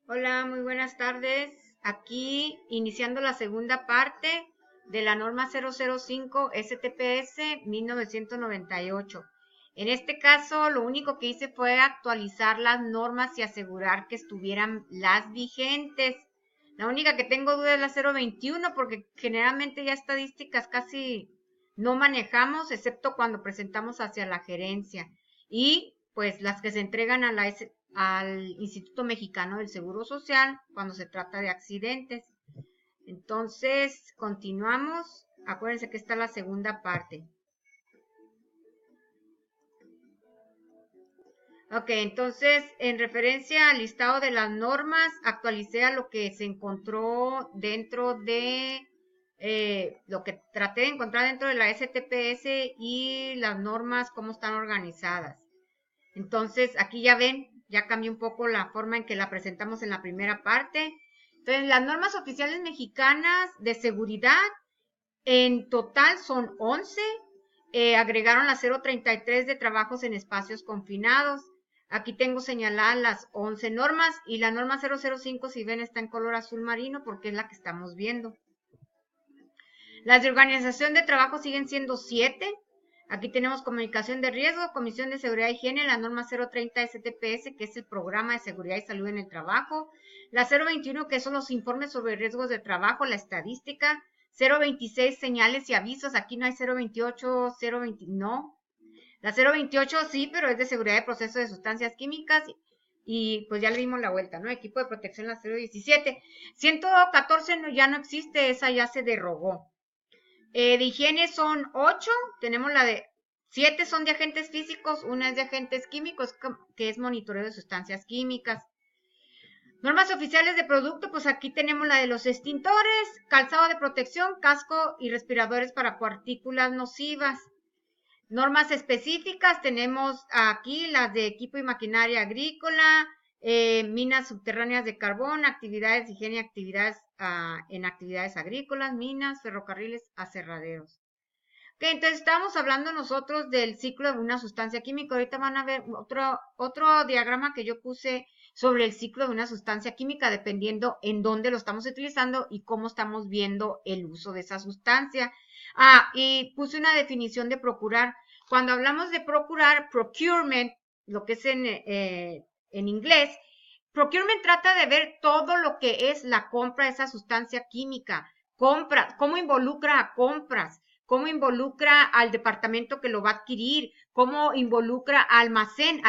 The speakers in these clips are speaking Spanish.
Hola, muy buenas tardes. Aquí iniciando la segunda parte de la norma 005 STPS 1998. En este caso, lo único que hice fue actualizar las normas y asegurar que estuvieran las vigentes. La única que tengo duda es la 021 porque generalmente ya estadísticas casi no manejamos, excepto cuando presentamos hacia la gerencia. Y pues las que se entregan a al Instituto Mexicano del Seguro Social cuando se trata de accidentes. Entonces, continuamos. Acuérdense que está la segunda parte. Ok, entonces, en referencia al listado de las normas, actualicé a lo que se encontró dentro de lo que traté de encontrar dentro de la STPS y las normas, cómo están organizadas. Entonces, aquí ya ven, ya cambió un poco la forma en que la presentamos en la primera parte. Entonces, las normas oficiales mexicanas de seguridad en total son 11. Agregaron la 033 de trabajos en espacios confinados. Aquí tengo señaladas las 11 normas y la norma 005, si ven, está en color azul marino porque es la que estamos viendo. Las de organización de trabajo siguen siendo 7. Aquí tenemos comunicación de riesgo, comisión de seguridad y higiene, la norma 030 STPS, que es el programa de seguridad y salud en el trabajo. La 021, que son los informes sobre riesgos de trabajo, la estadística. 026, señales y avisos. Aquí no hay 028, 020, no. La 028 sí, pero es de seguridad de procesos de sustancias químicas. Y pues ya le dimos la vuelta, ¿no? Equipo de protección, la 017. 114 no, ya no existe, esa ya se derogó. De higiene son 8, tenemos la de 7 son de agentes físicos, una es de agentes químicos, que es monitoreo de sustancias químicas. Normas oficiales de producto, pues aquí tenemos la de los extintores, calzado de protección, casco y respiradores para partículas nocivas. Normas específicas, tenemos aquí las de equipo y maquinaria agrícola, minas subterráneas de carbón, actividades de higiene y actividades en actividades agrícolas, minas, ferrocarriles, aserraderos. Ok, entonces estábamos hablando nosotros del ciclo de una sustancia química. Ahorita van a ver otro diagrama que yo puse sobre el ciclo de una sustancia química, dependiendo en dónde lo estamos utilizando y cómo estamos viendo el uso de esa sustancia. Y puse una definición de procurar. Cuando hablamos de procurar, procurement, lo que es en inglés, procurement trata de ver todo lo que es la compra de esa sustancia química. Compra, cómo involucra a compras, cómo involucra al departamento que lo va a adquirir, cómo involucra a almacén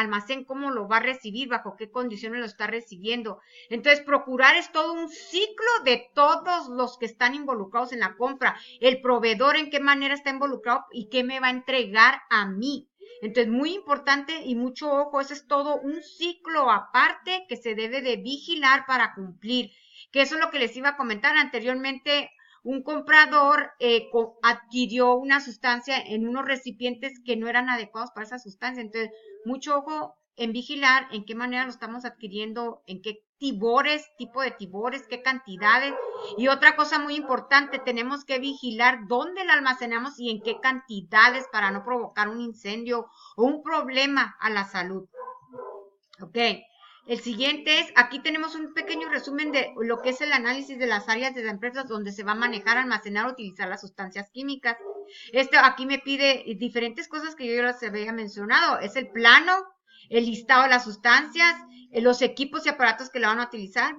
cómo lo va a recibir, bajo qué condiciones lo está recibiendo. Entonces, procurar es todo un ciclo de todos los que están involucrados en la compra, el proveedor en qué manera está involucrado y qué me va a entregar a mí. Entonces, muy importante y mucho ojo, ese es todo un ciclo aparte que se debe de vigilar para cumplir, que eso es lo que les iba a comentar anteriormente. Un comprador adquirió una sustancia en unos recipientes que no eran adecuados para esa sustancia. Entonces, mucho ojo en vigilar en qué manera lo estamos adquiriendo, en qué tibores, tipo de tibores, qué cantidades. Y otra cosa muy importante, tenemos que vigilar dónde la almacenamos y en qué cantidades para no provocar un incendio o un problema a la salud. Ok. El siguiente es, aquí tenemos un pequeño resumen de lo que es el análisis de las áreas de las empresas donde se va a manejar, almacenar, utilizar las sustancias químicas. Esto aquí me pide diferentes cosas que yo ya les había mencionado. Es el plano, el listado de las sustancias, los equipos y aparatos que la van a utilizar,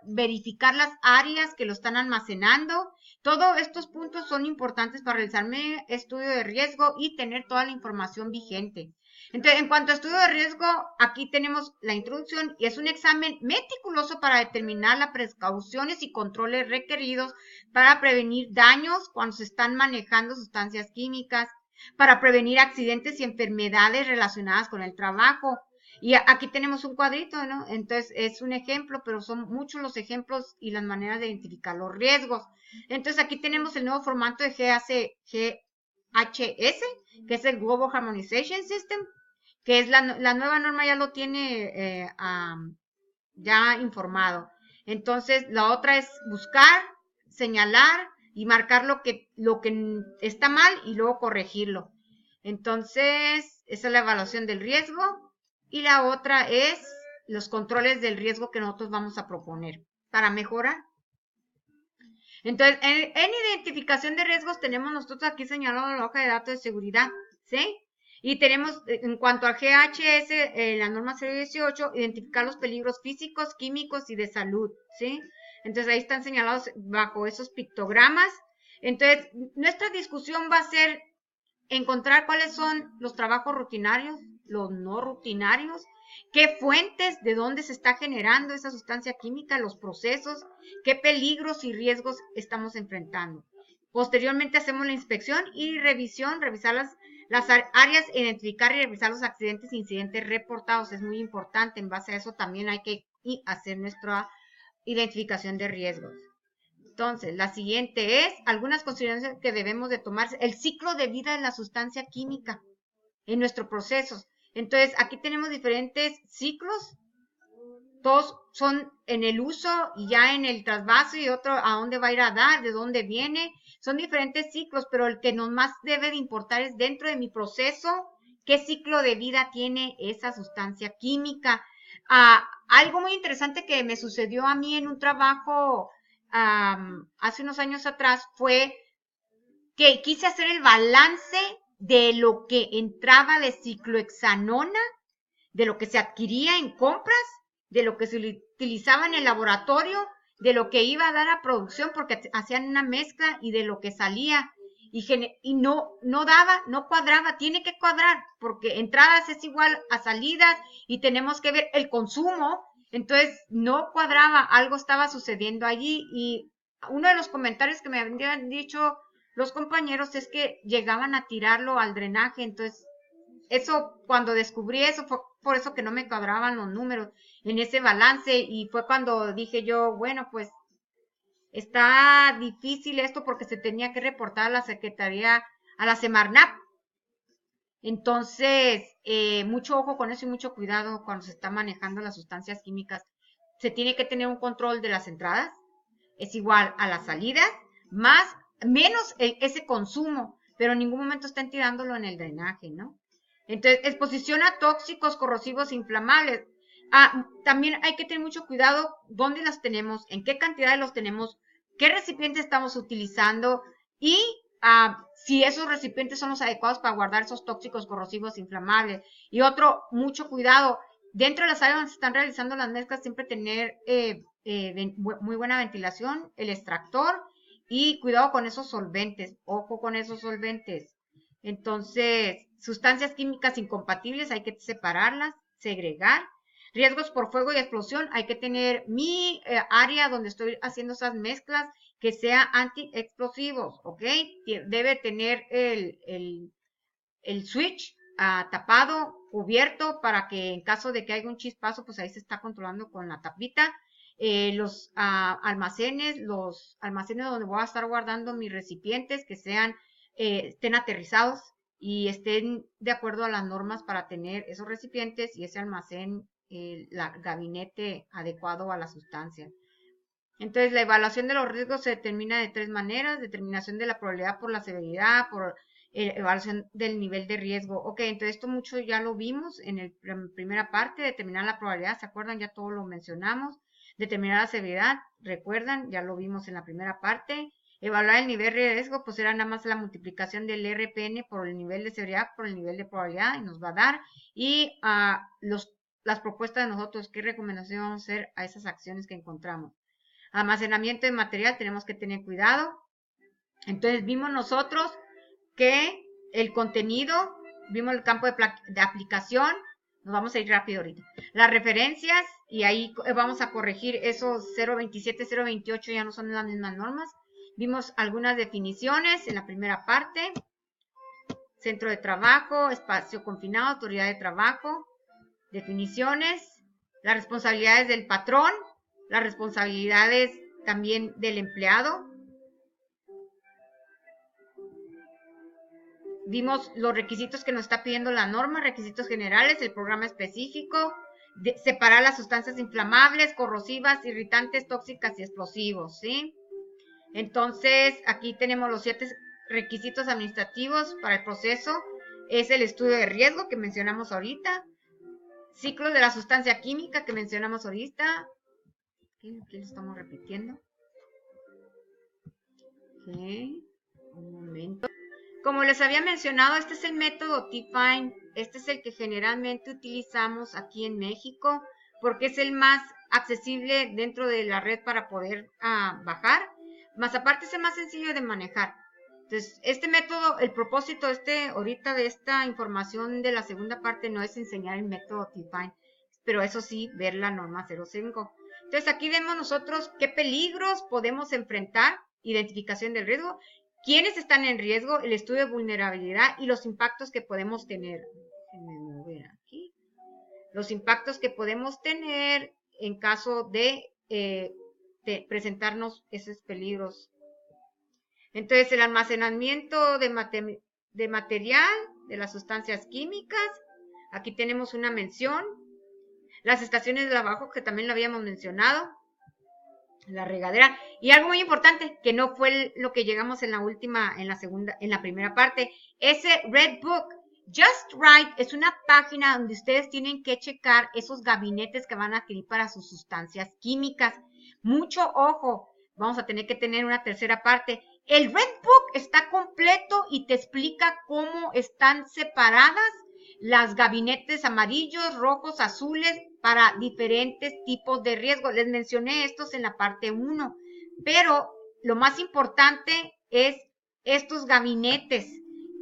verificar las áreas que lo están almacenando. Todos estos puntos son importantes para realizarme estudio de riesgo y tener toda la información vigente. Entonces, en cuanto a estudio de riesgo, aquí tenemos la introducción y es un examen meticuloso para determinar las precauciones y controles requeridos para prevenir daños cuando se están manejando sustancias químicas, para prevenir accidentes y enfermedades relacionadas con el trabajo. Y aquí tenemos un cuadrito, ¿no? Entonces es un ejemplo, pero son muchos los ejemplos y las maneras de identificar los riesgos. Entonces aquí tenemos el nuevo formato de GHS, que es el Global Harmonization System, que es la nueva norma ya lo tiene ya informado. Entonces, la otra es buscar, señalar y marcar lo que está mal y luego corregirlo. Entonces, esa es la evaluación del riesgo. Y la otra es los controles del riesgo que nosotros vamos a proponer para mejorar. Entonces, en identificación de riesgos tenemos nosotros aquí señalado la hoja de datos de seguridad, ¿sí? Y tenemos, en cuanto al GHS, la norma 018, identificar los peligros físicos, químicos y de salud, ¿sí? Entonces, ahí están señalados bajo esos pictogramas. Entonces, nuestra discusión va a ser encontrar cuáles son los trabajos rutinarios, los no rutinarios, qué fuentes, de dónde se está generando esa sustancia química, los procesos, qué peligros y riesgos estamos enfrentando. Posteriormente hacemos la inspección y revisión, revisar las áreas, identificar y revisar los accidentes e incidentes reportados. Es muy importante, en base a eso también hay que hacer nuestra identificación de riesgos. Entonces, la siguiente es algunas consideraciones que debemos de tomar. El ciclo de vida de la sustancia química en nuestros procesos. Entonces, aquí tenemos diferentes ciclos. Todos son en el uso y ya en el trasvase y otro a dónde va a ir a dar, de dónde viene. Son diferentes ciclos, pero el que nos más debe de importar es dentro de mi proceso, qué ciclo de vida tiene esa sustancia química. Algo muy interesante que me sucedió a mí en un trabajo hace unos años atrás fue que quise hacer el balance de lo que entraba de ciclohexanona, de lo que se adquiría en compras, de lo que se utilizaba en el laboratorio, de lo que iba a dar a producción porque hacían una mezcla y de lo que salía y no daba, no cuadraba, tiene que cuadrar porque entradas es igual a salidas y tenemos que ver el consumo. Entonces no cuadraba, algo estaba sucediendo allí y uno de los comentarios que me habían dicho los compañeros es que llegaban a tirarlo al drenaje. Entonces eso, cuando descubrí eso, fue por eso que no me cuadraban los números en ese balance y fue cuando dije yo, bueno, pues está difícil esto porque se tenía que reportar a la Secretaría, a la Semarnap. Entonces, mucho ojo con eso y mucho cuidado cuando se está manejando las sustancias químicas. Se tiene que tener un control de las entradas, es igual a las salidas, menos ese consumo, pero en ningún momento estén tirándolo en el drenaje, ¿no? Entonces, exposición a tóxicos, corrosivos, inflamables. También hay que tener mucho cuidado dónde las tenemos, en qué cantidad los tenemos, qué recipientes estamos utilizando y si esos recipientes son los adecuados para guardar esos tóxicos, corrosivos, inflamables. Y otro, mucho cuidado. Dentro de las áreas donde se están realizando las mezclas, siempre tener muy buena ventilación, el extractor y cuidado con esos solventes. Ojo con esos solventes. Entonces, sustancias químicas incompatibles hay que separarlas, segregar. Riesgos por fuego y explosión, hay que tener mi área donde estoy haciendo esas mezclas que sea anti-explosivos, ¿ok? Debe tener el switch tapado, cubierto, para que en caso de que haya un chispazo, pues ahí se está controlando con la tapita. Los almacenes donde voy a estar guardando mis recipientes, que estén aterrizados y estén de acuerdo a las normas para tener esos recipientes y ese almacén, gabinete adecuado a la sustancia. Entonces, la evaluación de los riesgos se determina de 3 maneras: determinación de la probabilidad por la severidad, por evaluación del nivel de riesgo. Ok, entonces esto mucho ya lo vimos en la primera parte. Determinar la probabilidad, ¿se acuerdan? Ya todo lo mencionamos. Determinar la severidad, ¿recuerdan? Ya lo vimos en la primera parte. Evaluar el nivel de riesgo, pues era nada más la multiplicación del RPN por el nivel de severidad, por el nivel de probabilidad, y nos va a dar. Y las propuestas de nosotros, ¿qué recomendación vamos a hacer a esas acciones que encontramos? Almacenamiento de material, tenemos que tener cuidado. Entonces vimos nosotros que el contenido, vimos el campo de aplicación, nos vamos a ir rápido ahorita. Las referencias, y ahí vamos a corregir esos 0.27, 0.28 ya no son las mismas normas. Vimos algunas definiciones en la primera parte. Centro de trabajo, espacio confinado, autoridad de trabajo, definiciones, las responsabilidades del patrón, las responsabilidades también del empleado. Vimos los requisitos que nos está pidiendo la norma, requisitos generales, el programa específico, separar las sustancias inflamables, corrosivas, irritantes, tóxicas y explosivos, ¿sí? Entonces, aquí tenemos los 7 requisitos administrativos para el proceso. Es el estudio de riesgo que mencionamos ahorita. ciclos de la sustancia química que mencionamos ahorita. Aquí lo estamos repitiendo. Okay. Un momento. Como les había mencionado, este es el método T-Find. Este es el que generalmente utilizamos aquí en México porque es el más accesible dentro de la red para poder bajar. Más aparte es el más sencillo de manejar. Entonces, este método, el propósito ahorita de esta información de la segunda parte no es enseñar el método T-Find, pero eso sí, ver la norma 05. Entonces, aquí vemos nosotros qué peligros podemos enfrentar, identificación del riesgo, quiénes están en riesgo, el estudio de vulnerabilidad y los impactos que podemos tener. Déjenme mover aquí. Los impactos que podemos tener en caso de presentarnos esos peligros. Entonces, el almacenamiento de material, de las sustancias químicas. Aquí tenemos una mención. Las estaciones de lavado, que también lo habíamos mencionado. La regadera. Y algo muy importante, que no fue lo que llegamos en la primera parte. Ese Red Book, Just Right, es una página donde ustedes tienen que checar esos gabinetes que van a adquirir para sus sustancias químicas. Mucho ojo, vamos a tener que tener una tercera parte. El Red Book está completo y te explica cómo están separadas las gabinetes amarillos, rojos, azules para diferentes tipos de riesgo. Les mencioné estos en la parte 1, pero lo más importante es estos gabinetes.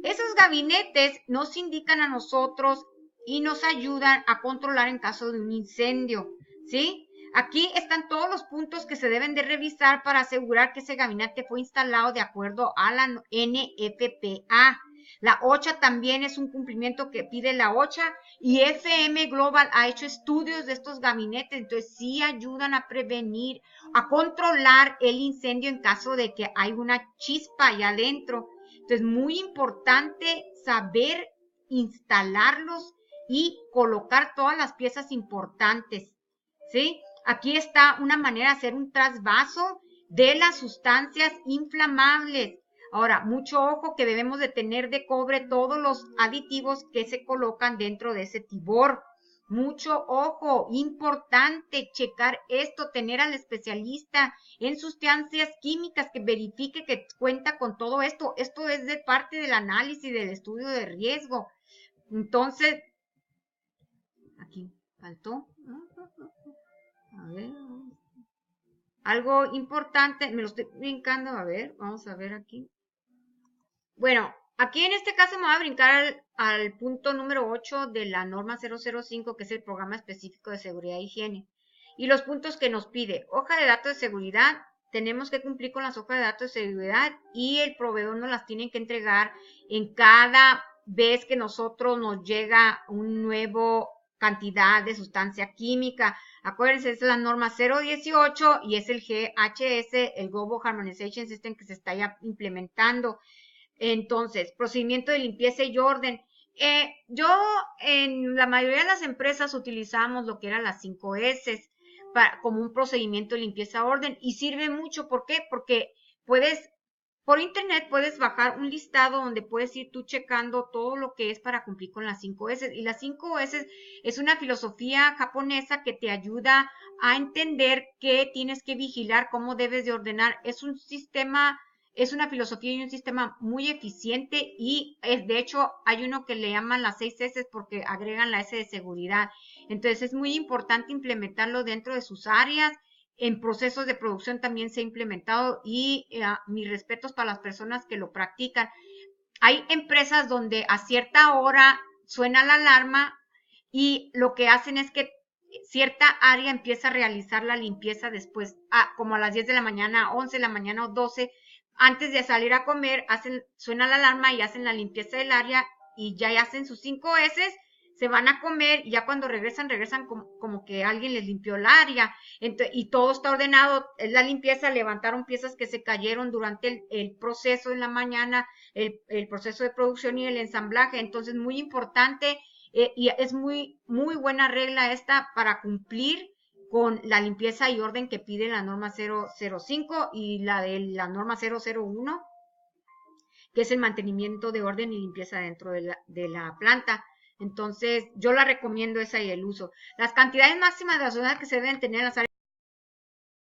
Esos gabinetes nos indican a nosotros y nos ayudan a controlar en caso de un incendio, ¿sí? Aquí están todos los puntos que se deben de revisar para asegurar que ese gabinete fue instalado de acuerdo a la NFPA. La OSHA también es un cumplimiento que pide la OSHA y FM Global ha hecho estudios de estos gabinetes, entonces sí ayudan a prevenir, a controlar el incendio en caso de que hay una chispa allá adentro. Entonces, muy importante saber instalarlos y colocar todas las piezas importantes, ¿sí? Aquí está una manera de hacer un trasvaso de las sustancias inflamables. Ahora, mucho ojo que debemos de tener de cobre todos los aditivos que se colocan dentro de ese tibor. Mucho ojo, importante checar esto, tener al especialista en sustancias químicas que verifique que cuenta con todo esto. Esto es de parte del análisis del estudio de riesgo. Entonces, aquí faltó. A ver. Algo importante, me lo estoy brincando, a ver, vamos a ver aquí. Bueno, aquí en este caso me voy a brincar al punto número 8 de la norma 005, que es el programa específico de seguridad e higiene. Y los puntos que nos pide, hoja de datos de seguridad, tenemos que cumplir con las hojas de datos de seguridad y el proveedor nos las tiene que entregar en cada vez que nosotros nos llega un nuevo cantidad de sustancia química. Acuérdense, es la norma 018 y es el GHS, el Global Harmonization System, que se está ya implementando. Entonces, procedimiento de limpieza y orden. Yo en la mayoría de las empresas utilizamos lo que eran las 5S como un procedimiento de limpieza orden y sirve mucho. ¿Por qué? Porque por internet puedes bajar un listado donde puedes ir tú checando todo lo que es para cumplir con las 5S. Y las 5S es una filosofía japonesa que te ayuda a entender qué tienes que vigilar, cómo debes de ordenar. Es un sistema, es una filosofía y un sistema muy eficiente y de hecho hay uno que le llaman las 6S porque agregan la S de seguridad. Entonces es muy importante implementarlo dentro de sus áreas. En procesos de producción también se ha implementado y mis respetos para las personas que lo practican. Hay empresas donde a cierta hora suena la alarma y lo que hacen es que cierta área empieza a realizar la limpieza después, como a las 10 de la mañana, 11 de la mañana o 12, antes de salir a comer, suena la alarma y hacen la limpieza del área y ya hacen sus 5 S, se van a comer y ya cuando regresan como que alguien les limpió el área. Entonces, y todo está ordenado, es la limpieza, levantaron piezas que se cayeron durante el proceso en la mañana, el proceso de producción y el ensamblaje. Entonces, muy importante y es muy buena regla esta para cumplir con la limpieza y orden que pide la norma 005 y la de la norma 001, que es el mantenimiento de orden y limpieza dentro de la planta. Entonces, yo la recomiendo esa y el uso. Las cantidades máximas de gasolina que se deben tener en las áreas